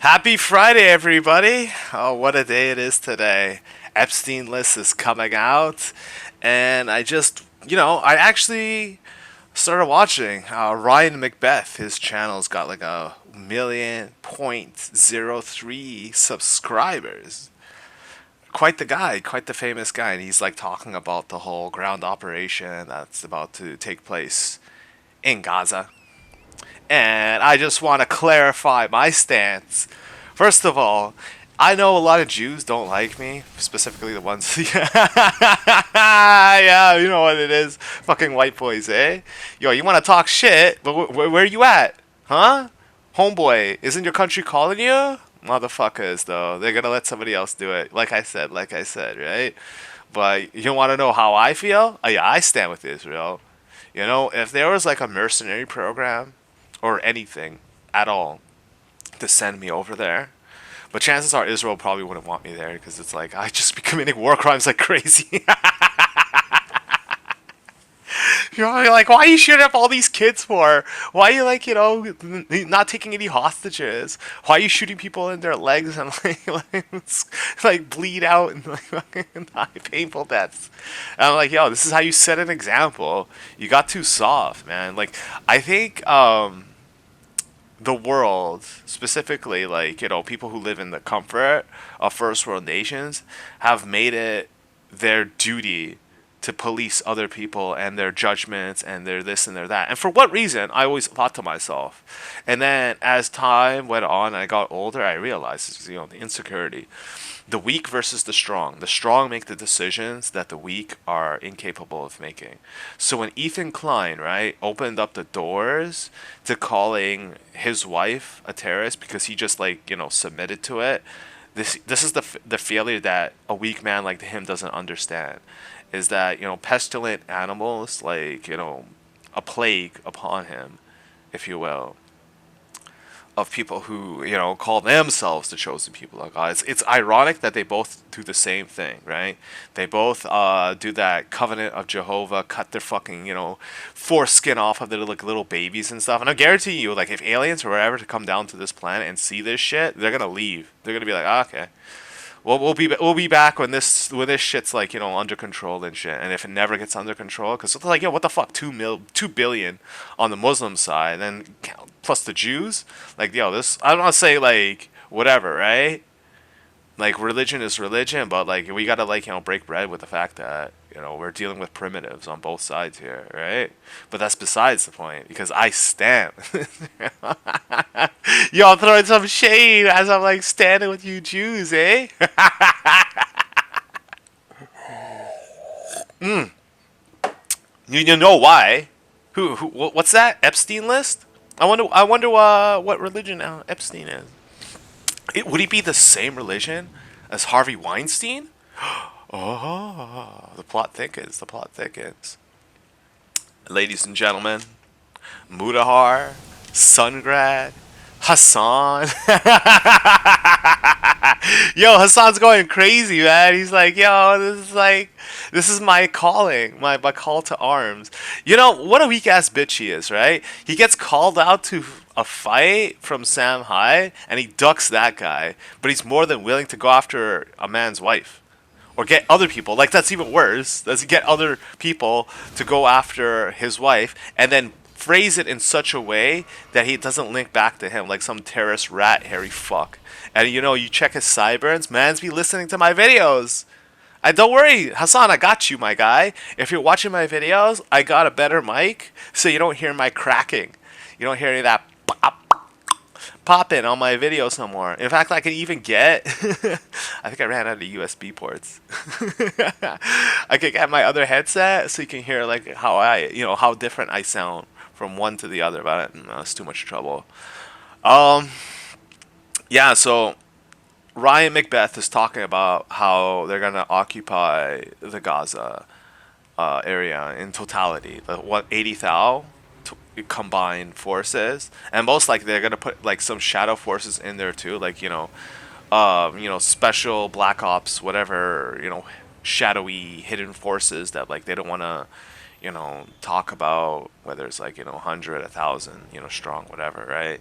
Happy Friday, everybody! Oh, what a day it is today. Epstein List is coming out, and I actually started watching Ryan Macbeth. His channel's got like a million point zero three subscribers. Quite the guy, quite the famous guy, and he's like talking about the whole ground operation that's about to take place in Gaza. And I just want to clarify my stance. First of all, I know a lot of Jews don't like me, specifically the ones. Yeah, you know what it is. Fucking white boys, eh? Yo, you want to talk shit, but where you at? Huh? Homeboy, isn't your country calling you? Motherfuckers, though. They're gonna let somebody else do it. Like I said, right? But you want to know how I feel? Oh, yeah, I stand with Israel. You know, if there was like a mercenary program or anything at all to send me over there, but chances are Israel probably wouldn't want me there because it's like I just be committing war crimes like crazy. You know, like, why are you shooting up all these kids for? Why are you not taking any hostages? Why are you shooting people in their legs and like bleed out and like fucking die painful deaths? And I'm like, yo, this is how you set an example. You got too soft, man. Like, I think the world, specifically, like, people who live in the comfort of first world nations, have made it their duty to police other people and their judgments and their this and their that. And for what reason, I always thought to myself. And then as time went on and I got older, I realized, the insecurity. The weak versus the strong. The strong make the decisions that the weak are incapable of making. So when Ethan Klein, right, opened up the doors to calling his wife a terrorist because he just submitted to it, this is the failure that a weak man like him doesn't understand, is that pestilent animals, a plague upon him, if you will, of people who call themselves the chosen people of God. It's ironic that they both do the same thing, right? They both do that covenant of Jehovah, cut their fucking foreskin off of their little babies and stuff. And I guarantee you, like, if aliens were ever to come down to this planet and see this shit, they're gonna leave. They're gonna be like, okay. Well, we'll be back when this shit's under control and shit. And if it never gets under control, because it's like, yo, what the fuck, 2 billion on the Muslim side, and then plus the Jews, like, yo, this, I don't want to say like whatever, right? Like, religion is religion, but like we gotta break bread with the fact that we're dealing with primitives on both sides here, right? But that's besides the point, because I stand. Y'all throwing some shade as I'm like standing with you Jews, eh? You know why? What's that? Epstein list? I wonder what religion Epstein is. Would he be the same religion as Harvey Weinstein? Oh, the plot thickens. The plot thickens. Ladies and gentlemen, Mudahar, Sungrad, Hassan. Yo, Hassan's going crazy, man. He's like, yo, this is my calling, my call to arms. You know, what a weak ass bitch he is, right? He gets called out to a fight from Sam Hyde, and he ducks that guy, but he's more than willing to go after a man's wife. Or get other people, like, that's even worse. Does he get other people to go after his wife and then phrase it in such a way that he doesn't link back to him like some terrorist rat hairy fuck? And you check his sideburns, man's be listening to my videos. I don't worry, Hassan, I got you, my guy. If you're watching my videos, I got a better mic, so you don't hear my cracking. You don't hear any of that popping on my videos no more. In fact, I can even get. I think I ran out of USB ports. I could get my other headset so you can hear like how different I sound from one to the other. But no, it's too much trouble. Um, yeah. So Ryan Macbeth is talking about how they're gonna occupy the Gaza area in totality. The what 80,000 combined forces, and most likely they're gonna put like some shadow forces in there too, like special black ops, whatever, shadowy hidden forces that like they don't want to talk about, whether it's like 100, 1,000, strong, whatever, right?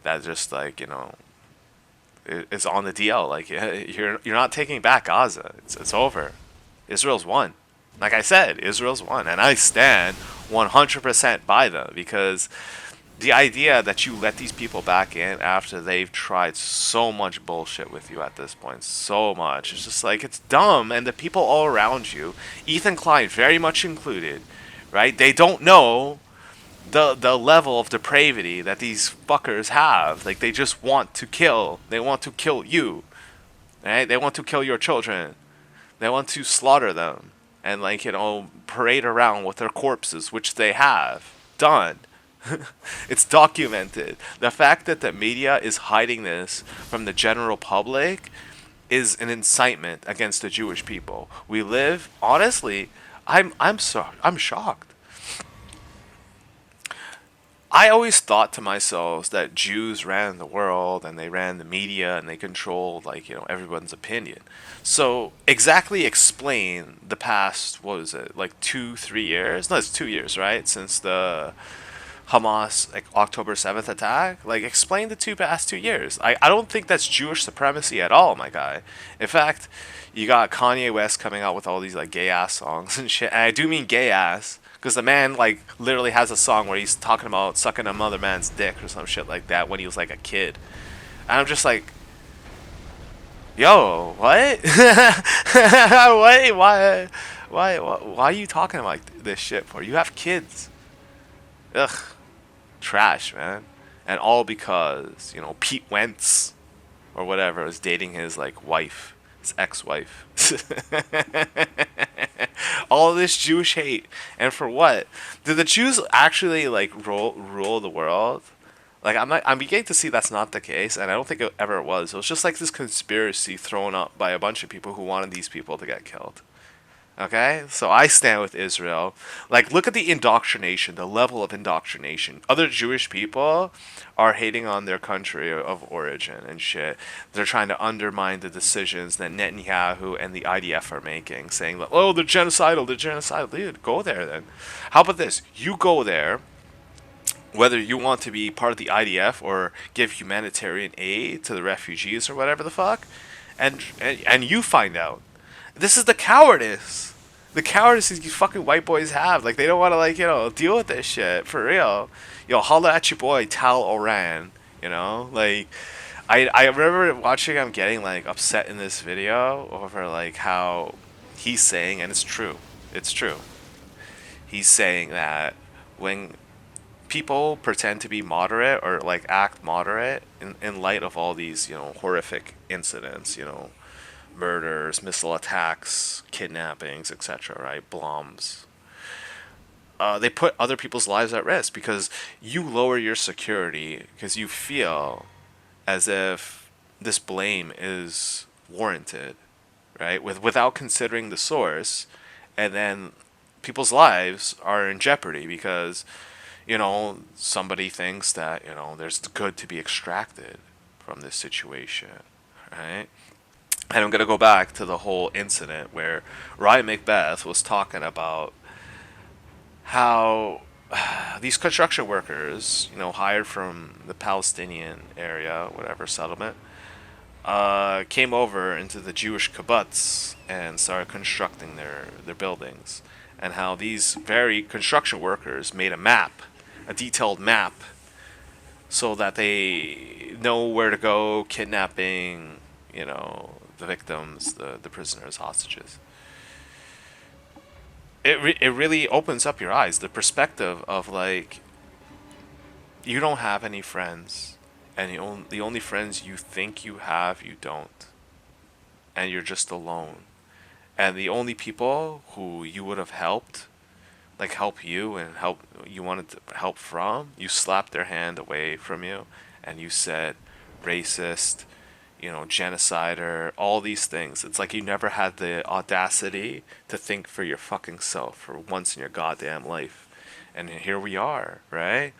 That just like is on the DL. Like you're not taking back Gaza. It's over. Israel's won. Like I said, Israel's won, and I stand 100% by them because the idea that you let these people back in after they've tried so much bullshit with you at this point, so much, it's just like it's dumb. And the people all around you, Ethan Klein very much included, right? They don't know the level of depravity that these fuckers have. Like they just want to kill. They want to kill you, right? They want to kill your children. They want to slaughter them and parade around with their corpses, which they have done. It's documented. The fact that the media is hiding this from the general public is an incitement against the Jewish people. We live, honestly, I'm shocked. I always thought to myself that Jews ran the world and they ran the media and they controlled everyone's opinion. So exactly explain the past, what was it, like 2 3 years? No, it's 2 years, right? Since the Hamas October 7th attack. Like explain the past 2 years. I don't think that's Jewish supremacy at all, my guy. In fact, you got Kanye West coming out with all these gay ass songs and shit. And I do mean gay ass. Because the man, literally has a song where he's talking about sucking another man's dick or some shit like that when he was, a kid. And I'm just like, yo, what? Wait, why are you talking about this shit for? You have kids. Ugh. Trash, man. And all because, Pete Wentz, or whatever, is dating his, wife. His ex-wife. All this Jewish hate, and for what? Did the Jews actually rule the world? I'm beginning to see that's not the case, and I don't think it ever was. It was just this conspiracy thrown up by a bunch of people who wanted these people to get killed. Okay, so I stand with Israel. Look at the indoctrination, the level of indoctrination. Other Jewish people are hating on their country of origin and shit. They're trying to undermine the decisions that Netanyahu and the IDF are making, saying, oh, they're genocidal, they're genocidal. Dude, go there then. How about this? You go there, whether you want to be part of the IDF or give humanitarian aid to the refugees or whatever the fuck, and you find out. This is the cowardice. The cowardice these fucking white boys have. They don't want to, deal with this shit. For real. Yo, holla at your boy, Tal Oran. I remember watching him getting, upset in this video over, how he's saying, and it's true. It's true. He's saying that when people pretend to be moderate or, act moderate in light of all these, horrific incidents, murders, missile attacks, kidnappings, etc., right? Bombs. They put other people's lives at risk because you lower your security because you feel as if this blame is warranted, right? Without considering the source, and then people's lives are in jeopardy because, somebody thinks that, there's good to be extracted from this situation, right? And I'm going to go back to the whole incident where Ryan McBeth was talking about how these construction workers, hired from the Palestinian area, whatever settlement, came over into the Jewish kibbutz and started constructing their buildings. And how these very construction workers made a detailed map, so that they know where to go, kidnapping, the victims, the prisoners, hostages. It really opens up your eyes, the perspective of you don't have any friends, and the only friends you think you have, you don't, and you're just alone, and the only people who you would have helped, help you and help you wanted to help from, you slapped their hand away from you, and you said racist, genocider, all these things. It's you never had the audacity to think for your fucking self for once in your goddamn life. And here we are, right?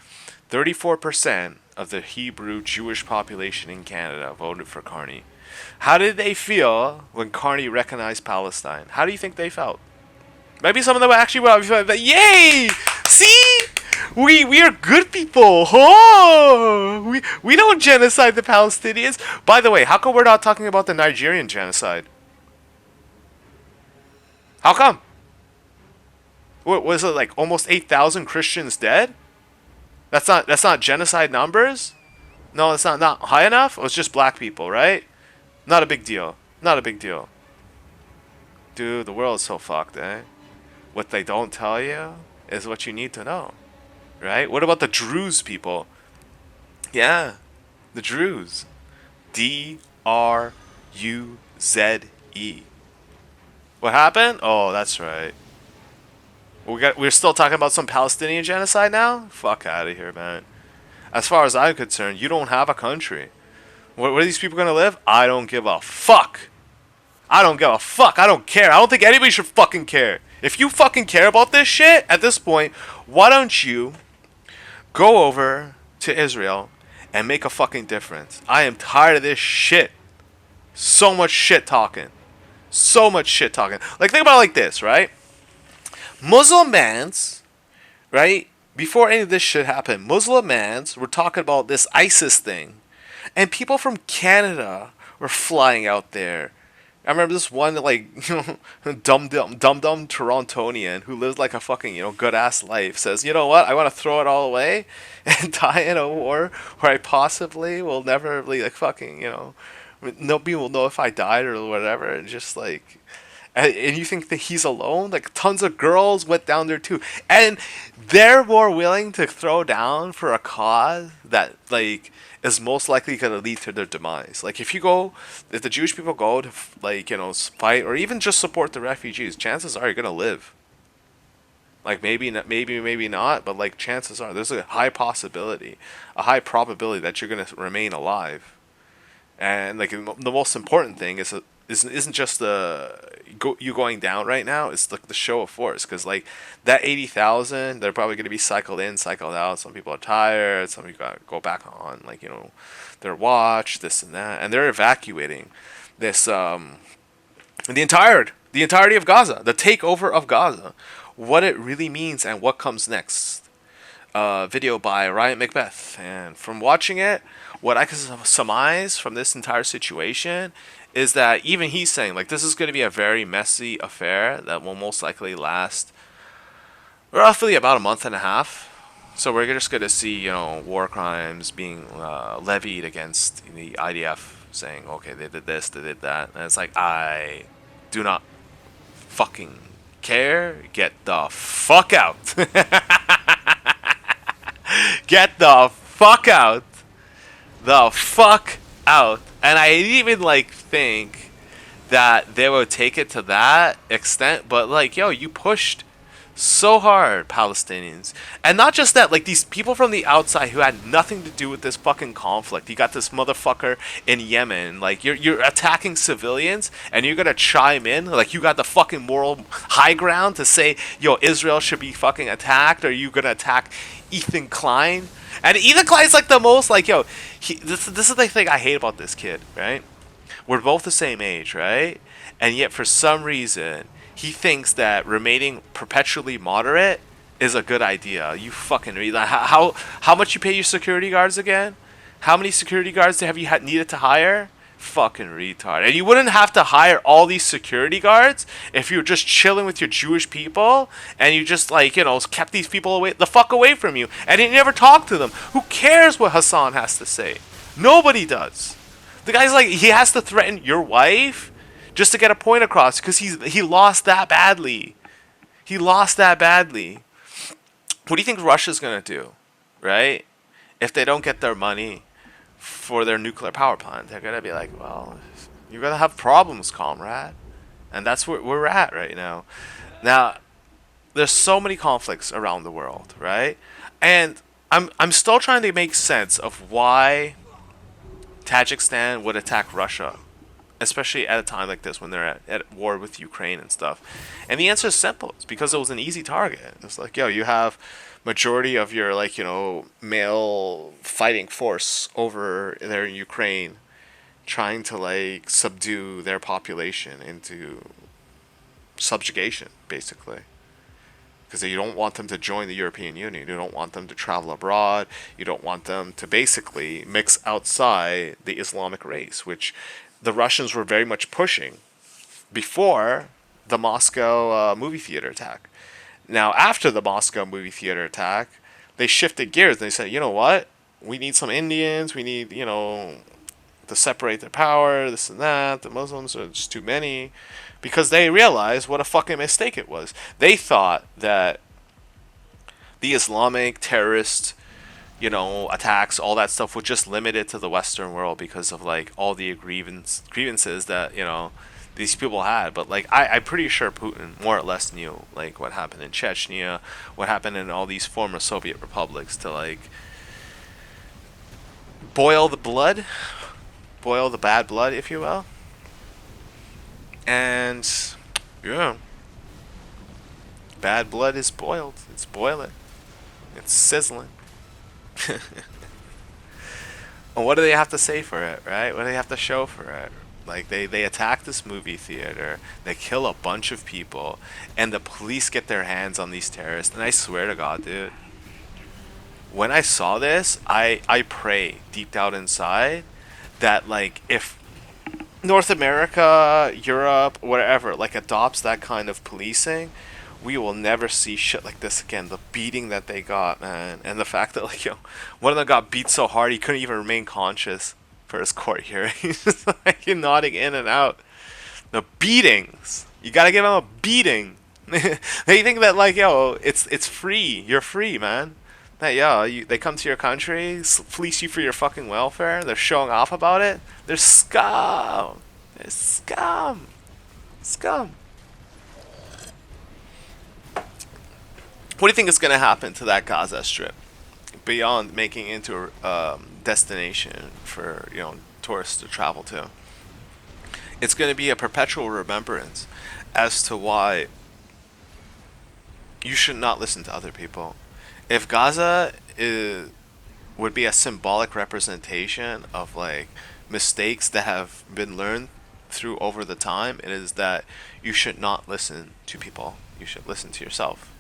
34% of the Hebrew Jewish population in Canada voted for Carney. How did they feel when Carney recognized Palestine? How do you think they felt? Maybe some of them actually were like, yay! See? We are good people. Oh, we don't genocide the Palestinians. By the way, how come we're not talking about the Nigerian genocide? How come? What was it, like almost 8,000 Christians dead? That's not genocide numbers. No, it's not high enough. It was just black people, right? Not a big deal. Not a big deal. Dude, the world's so fucked, eh? What they don't tell you is what you need to know, right? What about the Druze people? Yeah, the Druze. Druze. What happened? Oh, that's right. We're still talking about some Palestinian genocide now? Fuck out of here, man. As far as I'm concerned, you don't have a country. Where are these people gonna live? I don't give a fuck. I don't give a fuck. I don't care. I don't think anybody should fucking care. If you fucking care about this shit, at this point, why don't you go over to Israel and make a fucking difference? I am tired of this shit. So much shit talking. So much shit talking. Like, think about it like this, right? Muslim mans, right? Before any of this shit happened, Muslim mans were talking about this ISIS thing. And people from Canada were flying out there. I remember this one, like, dumb Torontonian who lives like a fucking, good ass life says, you know what, I want to throw it all away and die in a war where I possibly will never, like, fucking, nobody will know if I died or whatever. And just like, and you think that he's alone? Like, tons of girls went down there too. And they're more willing to throw down for a cause that, like, is most likely going to lead to their demise. Like, if the Jewish people go to, like, fight or even just support the refugees, chances are you're going to live. Like, maybe not, but, like, chances are there's a high possibility, a high probability that you're going to remain alive. And, like, the most important thing isn't just you going down right now. It's the show of force, because, like, that 80,000, they're probably going to be cycled in, cycled out. Some people are tired. Some people got to go back on, like, their watch, this and that, and they're evacuating this the entirety of Gaza, the takeover of Gaza, what it really means and what comes next. Video by Ryan Macbeth, and from watching it, what I can surmise from this entire situation is that even he's saying, like, this is going to be a very messy affair that will most likely last roughly about a month and a half. So we're just going to see, war crimes being levied against the IDF, saying, okay, they did this, they did that. And it's like, I do not fucking care. Get the fuck out. Get the fuck out. The fuck out. And I even, like, think that they would take it to that extent, but, like, yo, you pushed so hard, Palestinians. And not just that, like, these people from the outside who had nothing to do with this fucking conflict. You got this motherfucker in Yemen, like, you're attacking civilians, and you're gonna chime in, like, you got the fucking moral high ground to say, yo, Israel should be fucking attacked, or you gonna attack Ethan Klein? And Ethan Klein's, like, the most, like, yo, this is the thing I hate about this kid, right? We're both the same age, right? And yet, for some reason, he thinks that remaining perpetually moderate is a good idea. You fucking read that. How much you pay your security guards again? How many security guards have you needed to hire? Fucking retard. And you wouldn't have to hire all these security guards if you were just chilling with your Jewish people and you just, like, kept these people the fuck away from you and you never talked to them. Who cares what Hassan has to say? Nobody does. The guy's like, he has to threaten your wife just to get a point across because he lost that badly. He lost that badly. What do you think Russia's gonna do, right? If they don't get their money for their nuclear power plant, they're gonna be like, well, you're gonna have problems, comrade. And that's where we're at right now. Now, there's so many conflicts around the world, right? And I'm still trying to make sense of why Tajikistan would attack Russia, especially at a time like this when they're at war with Ukraine and stuff. And the answer is simple. It's because it was an easy target. It's like, yo, you have majority of your, like, male fighting force over there in Ukraine trying to, like, subdue their population into subjugation, basically. because you don't want them to join the European Union. You don't want them to travel abroad. You don't want them to basically mix outside the Islamic race, which the Russians were very much pushing before the Moscow movie theater attack. Now, after the Moscow movie theater attack, they shifted gears and they said, you know what? We need some Indians. We need, to separate their power, this and that. The Muslims are just too many. Because they realized what a fucking mistake it was. They thought that the Islamic terrorist, attacks, all that stuff was just limited to the Western world because of like all the grievances that, these people had. But like I'm pretty sure Putin more or less knew like what happened in Chechnya, what happened in all these former Soviet republics to like boil the blood, boil the bad blood, if you will. And yeah, bad blood is boiled. It's boiling. It's sizzling. And what do they have to say for it, right? What do they have to show for it? Like they attack this movie theater, they kill a bunch of people, and the police get their hands on these terrorists. And I swear to God, dude, when I saw this, I pray deep down inside that like if North America, Europe, whatever, like adopts that kind of policing, we will never see shit like this again. The beating that they got, man, and the fact that like one of them got beat so hard he couldn't even remain conscious for his court hearing. He's just like nodding in and out. The beatings, you gotta give him a beating. They think that like it's free. You're free, man. That they come to your country, fleece you for your fucking welfare. They're showing off about it. They're scum. They're scum. Scum. What do you think is going to happen to that Gaza Strip beyond making it into a destination for tourists to travel to? It's going to be a perpetual remembrance as to why you should not listen to other people. If Gaza would be a symbolic representation of like mistakes that have been learned through over the time, it is that you should not listen to people. You should listen to yourself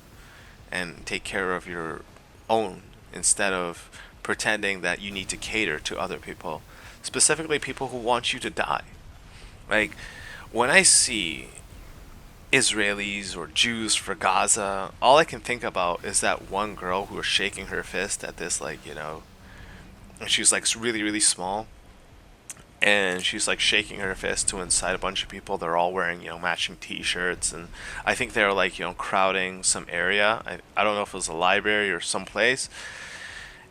and take care of your own instead of pretending that you need to cater to other people, specifically people who want you to die. Like when I see Israelis or Jews for Gaza, all I can think about is that one girl who was shaking her fist at this, like, and she's like really, really small. And she's like shaking her fist to incite a bunch of people. They're all wearing, matching t shirts. And I think they're like, crowding some area. I don't know if it was a library or someplace.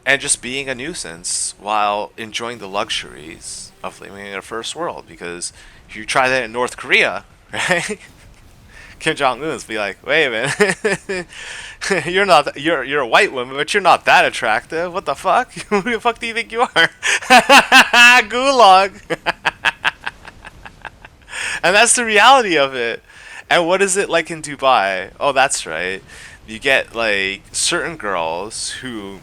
And just being a nuisance while enjoying the luxuries of living in a first world. Because if you try that in North Korea, right? Kim Jong Un's be like, wait a minute, you're a white woman, but you're not that attractive. What the fuck? Who the fuck do you think you are? Gulag. And that's the reality of it. And what is it like in Dubai? Oh, that's right. You get like certain girls who,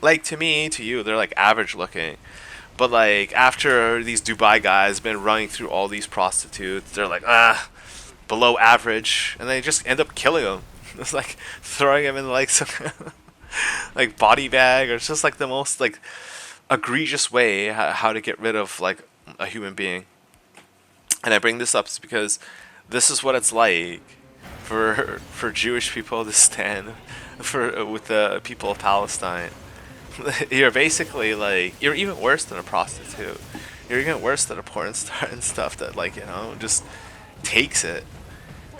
like to me, to you, they're like average looking. But like after these Dubai guys been running through all these prostitutes, they're like, below average, and they just end up killing them. It's like throwing them in like some like body bag, or it's just like the most like egregious way how to get rid of like a human being. And I bring this up because this is what it's like for Jewish people to stand for with the people of Palestine. You're basically like you're even worse than a prostitute. You're even worse than a porn star and stuff that like just takes it,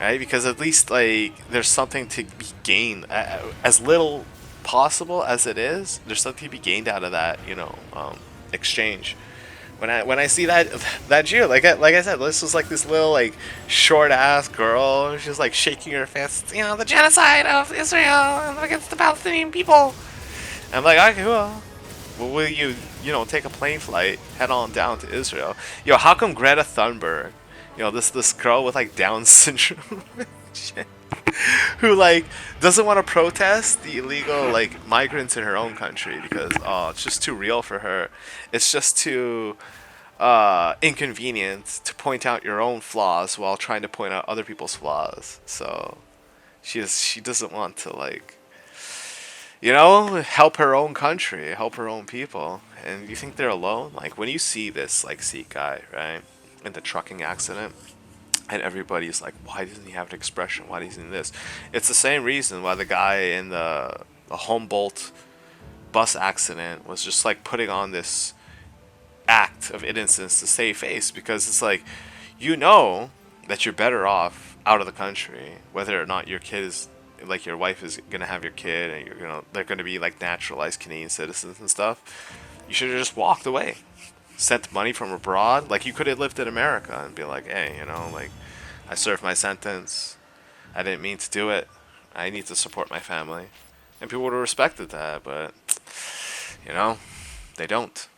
right? Because at least like there's something to be gained, as little possible as it is. There's something to be gained out of that, exchange. When I see that Jew, like I said, this was like this little like short ass girl. She's like shaking her fist, the genocide of Israel against the Palestinian people. I'm like, okay, well, will you take a plane flight, head on down to Israel? How come Greta Thunberg, this girl with like Down syndrome, shit, who like doesn't want to protest the illegal like migrants in her own country because it's just too real for her. It's just too inconvenient to point out your own flaws while trying to point out other people's flaws. So She doesn't want to like, you know, help her own country, help her own people. And you think they're alone? Like when you see this like Sikh guy, right, in the trucking accident, and everybody's like, why doesn't he have an expression? Why doesn't he this? It's the same reason why the guy in the Humboldt bus accident was just like putting on this act of innocence to save face, because it's like, you know that you're better off out of the country, whether or not your kid is like your wife is gonna have your kid and they're gonna be like naturalized Canadian citizens and stuff. You should have just walked away, sent money from abroad. Like you could have lived in America and be like, hey, like I served my sentence. I didn't mean to do it. I need to support my family, and people would have respected that. But you know, they don't.